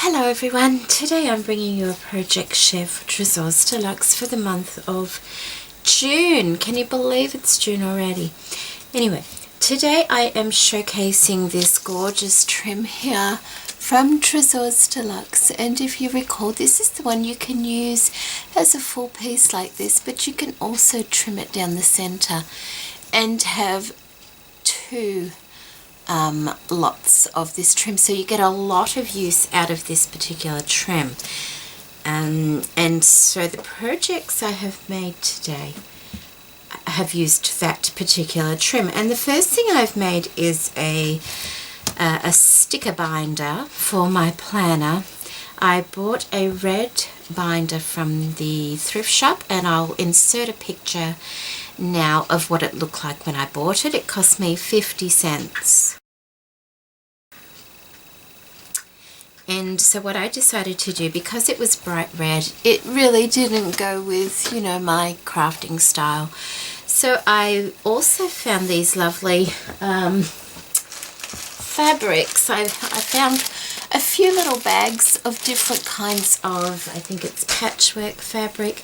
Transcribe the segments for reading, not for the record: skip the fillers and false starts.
Hello everyone, today I'm bringing you a project share for Tresors Deluxe for the month of June. Can you believe it's June already? Anyway, today I am showcasing this gorgeous trim here from Tresors Deluxe, and if you recall, this is the one you can use as a full piece like this, but you can also trim it down the center and have two lots of this trim, so you get a lot of use out of this particular trim. And so the projects I have made today have used that particular trim, and the first thing I've made is a sticker binder for my planner. I bought a red binder from the thrift shop, and I'll insert a picture now of what it looked like when I bought it. It cost me 50 cents. And so what I decided to do, because it was bright red, it really didn't go with, you know, my crafting style. So I also found these lovely fabrics. I found a few little bags of different kinds of, I think it's patchwork fabric,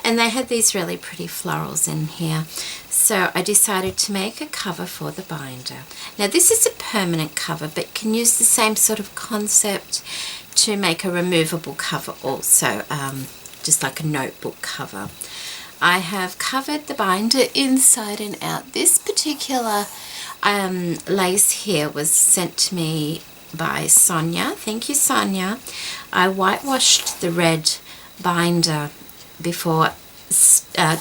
and they had these really pretty florals in here. So I decided to make a cover for the binder. Now this is a permanent cover, but can use the same sort of concept to make a removable cover also, just like a notebook cover. I have covered the binder inside and out. This particular lace here was sent to me by Sonia. Thank you, Sonia. I whitewashed the red binder before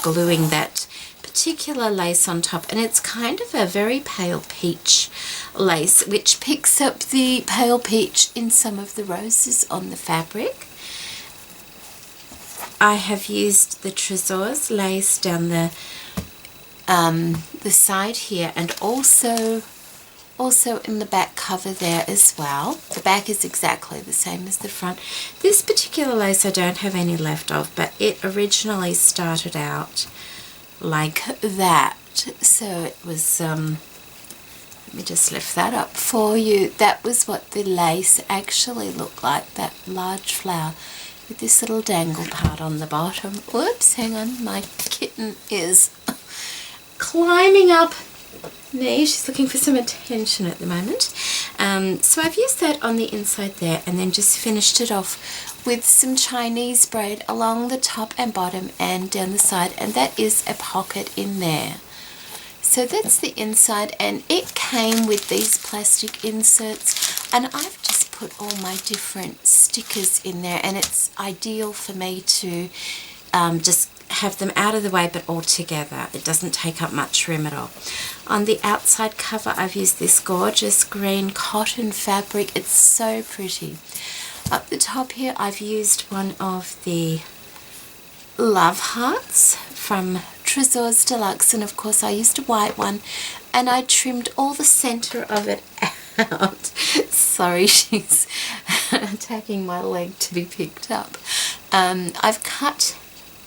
gluing that particular lace on top, and it's kind of a very pale peach lace, which picks up the pale peach in some of the roses on the fabric. I have used the Tresors lace down the side here, and also in the back cover there as well. The back is exactly the same as the front. This particular lace I don't have any left of, but it originally started out like that. So it was, let me just lift that up for you. That was what the lace actually looked like, that large flower with this little dangle part on the bottom. Whoops, hang on, my kitten is climbing up me. She's looking for some attention at the moment. So I've used that on the inside there, and then just finished it off with some Chinese braid along the top and bottom and down the side, and that is a pocket in there. So that's the inside, and it came with these plastic inserts, and I've just put all my different stickers in there, and it's ideal for me to just have them out of the way but all together. It doesn't take up much room at all. On the outside cover I've used this gorgeous green cotton fabric. It's so pretty. Up the top here I've used one of the love hearts from Tresors Deluxe, and of course I used a white one, and I trimmed all the center of it out. Sorry, she's attacking my leg to be picked up. I've cut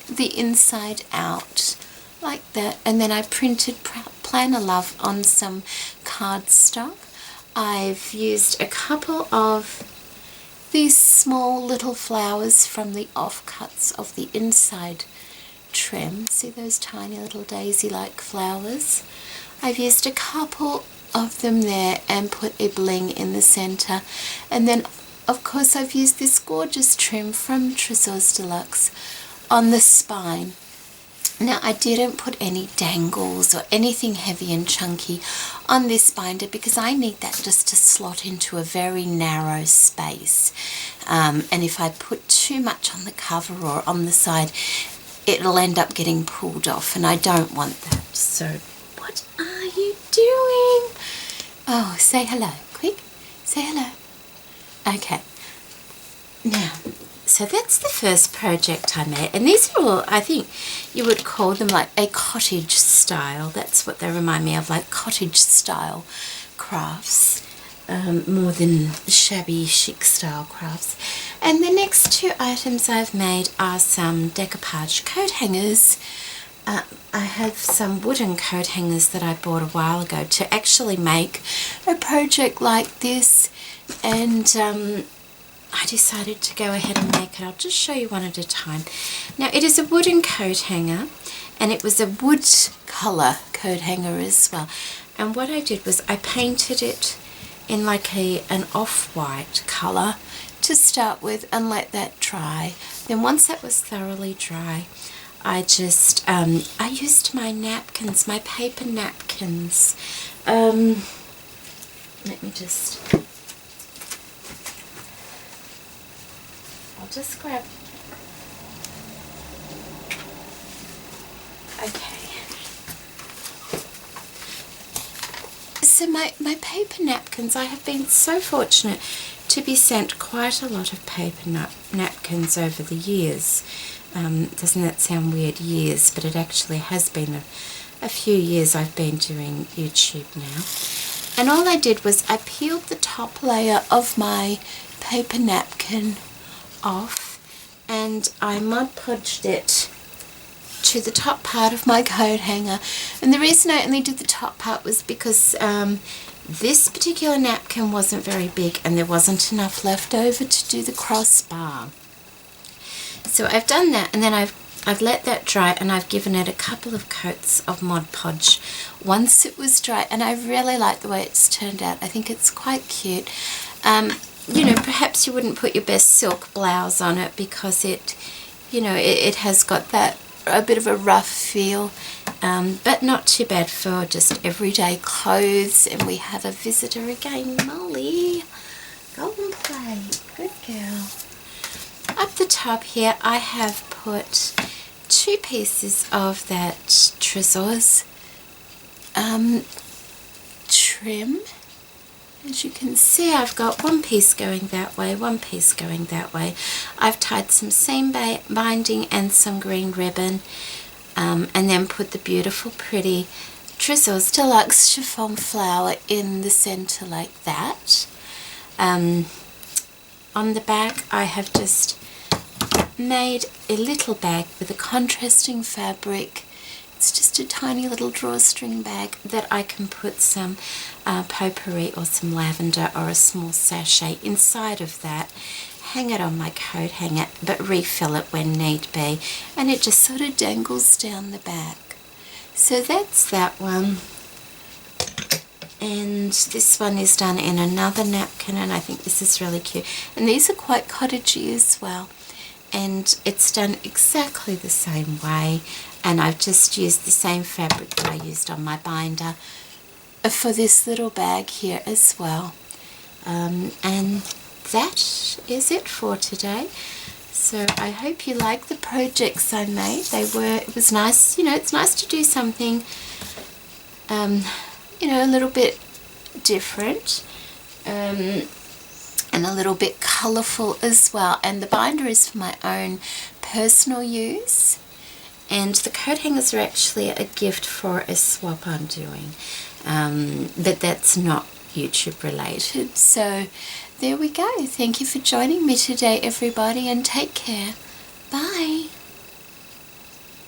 the inside out like that, and then I printed Planner Love on some cardstock. I've used a couple of these small little flowers from the offcuts of the inside trim. See those tiny little daisy-like flowers? I've used a couple of them there and put a bling in the center, and then of course I've used this gorgeous trim from Tresors Deluxe on the spine. Now I didn't put any dangles or anything heavy and chunky on this binder because I need that just to slot into a very narrow space, and if I put too much on the cover or on the side, it'll end up getting pulled off, and I don't want that. So what are you doing? Oh, say hello, quick, say hello. Okay, now so that's the first project I made, and these are all, I think you would call them like a cottage style. That's what they remind me of, like cottage style crafts, more than shabby chic style crafts. And the next two items I've made are some decoupage coat hangers. I have some wooden coat hangers that I bought a while ago to actually make a project like this, and I decided to go ahead and make it. I'll just show you one at a time. Now it is a wooden coat hanger, and it was a wood colour coat hanger as well. And what I did was I painted it in like an off-white colour to start with and let that dry. Then once that was thoroughly dry, I just, I used my napkins, my paper napkins. Let me just, I'll just grab, okay. So my paper napkins, I have been so fortunate to be sent quite a lot of paper napkins over the years. Doesn't that sound weird, years, but it actually has been a few years I've been doing YouTube now. And all I did was I peeled the top layer of my paper napkin off, and I Mod Podged it to the top part of my coat hanger. And the reason I only did the top part was because this particular napkin wasn't very big and there wasn't enough left over to do the crossbar. So I've done that, and then I've let that dry, and I've given it a couple of coats of Mod Podge once it was dry, and I really like the way it's turned out. I think it's quite cute. You know, perhaps you wouldn't put your best silk blouse on it because it, you know, it has got that a bit of a rough feel, but not too bad for just everyday clothes. And we have a visitor again, Molly. Go and play. Good girl. Up the top here I have put 2 pieces of that Tresors trim. As you can see, I've got one piece going that way, one piece going that way. I've tied some seam binding and some green ribbon, and then put the beautiful pretty Tresors Deluxe chiffon flower in the center like that. On the back I have just made a little bag with a contrasting fabric. It's just a tiny little drawstring bag that I can put some potpourri or some lavender or a small sachet inside of that, hang it on my coat hanger, but refill it when need be, and it just sort of dangles down the back. So that's that one. And this one is done in another napkin, and I think this is really cute. And these are quite cottagey as well. And it's done exactly the same way, and I've just used the same fabric that I used on my binder for this little bag here as well. And that is it for today. So I hope you like the projects I made. It was nice, you know, it's nice to do something you know, a little bit different, and a little bit colourful as well. And the binder is for my own personal use, and the coat hangers are actually a gift for a swap I'm doing, but that's not YouTube related. So there we go. Thank you for joining me today, everybody, and take care. Bye.